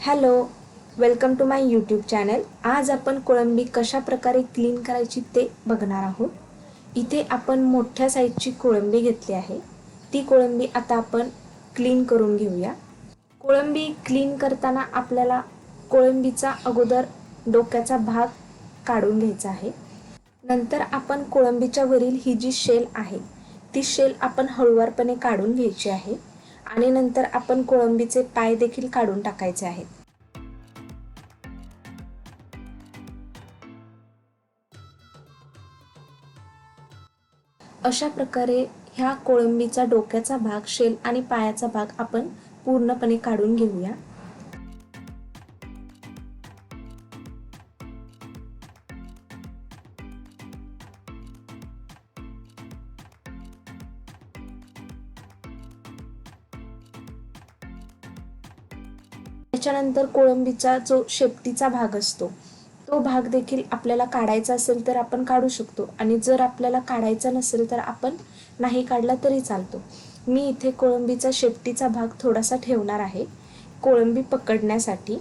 Hello, welcome to my YouTube channel. आज आपण कोळंबी कशा प्रकारे क्लीन करायची ते बघणार आहोत. इथे आपण मोठ्या साईजची कोळंबी घेतली आहे. ती कोळंबी आता आपण क्लीन करून घेऊया. कोळंबी क्लीन करताना आपल्याला कोळंबीचा अगोदर डोक्याचा भाग काढून घ्यायचा आहे. नंतर आपण कोळंबीच्या वरील ही जी शेल आहे ती शेल आपण हळूवारपणे काढून घ्यायची आहे आणि नंतर आपण कोळंबीचे पाय देखील काढून टाकायचे आहेत. अशा प्रकारे ह्या कोळंबीचा डोक्याचा भाग, शेल आणि पायाचा भाग आपण पूर्णपणे काढून घेऊया. त्याच्यानंतर कोळंबीचा जो शेपटीचा भाग असतो तो भाग देखील आपल्याला काढायचा असेल तर आपण काढू शकतो आणि जर आपल्याला काढायचा नसेल तर आपण नाही काढला तरी चालतो. मी इथे कोळंबीचा शेपटीचा भाग थोडासा ठेवणार आहे कोळंबी पकडण्यासाठी.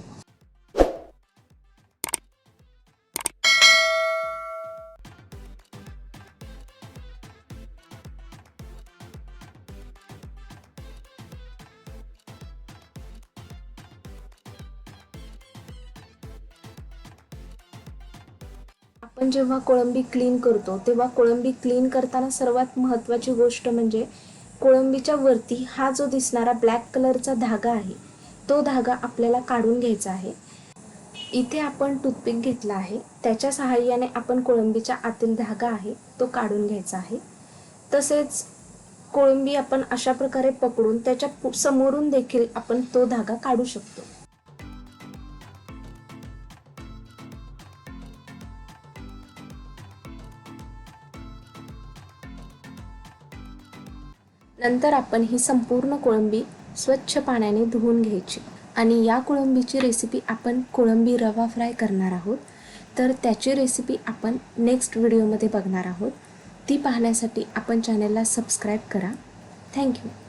आपण जेव्हा कोळंबी क्लीन करतो तेव्हा कोळंबी क्लीन करताना सर्वात महत्त्वाची गोष्ट म्हणजे कोळंबीच्या वरती हा जो दिसणारा ब्लॅक कलरचा धागा आहे तो धागा आपल्याला काढून घ्यायचा आहे. इथे आपण टूथपिक घेतला आहे, त्याच्या सहाय्याने आपण कोळंबीच्या आतील धागा आहे तो काढून घ्यायचा आहे. तसेच कोळंबी आपण अशा प्रकारे पकडून त्याच्या समोरून देखील आपण तो धागा काढू शकतो. नंतर आपण ही संपूर्ण कोळंबी स्वच्छ पाण्याने धुवून घ्यायची आणि या कोळंबीची रेसिपी आपण कोळंबी रवा फ्राय करणार आहोत. तर त्याची रेसिपी आपण नेक्स्ट व्हिडिओमध्ये बघणार आहोत. ती पाहण्यासाठी आपण चॅनलला सबस्क्राईब करा. थँक्यू.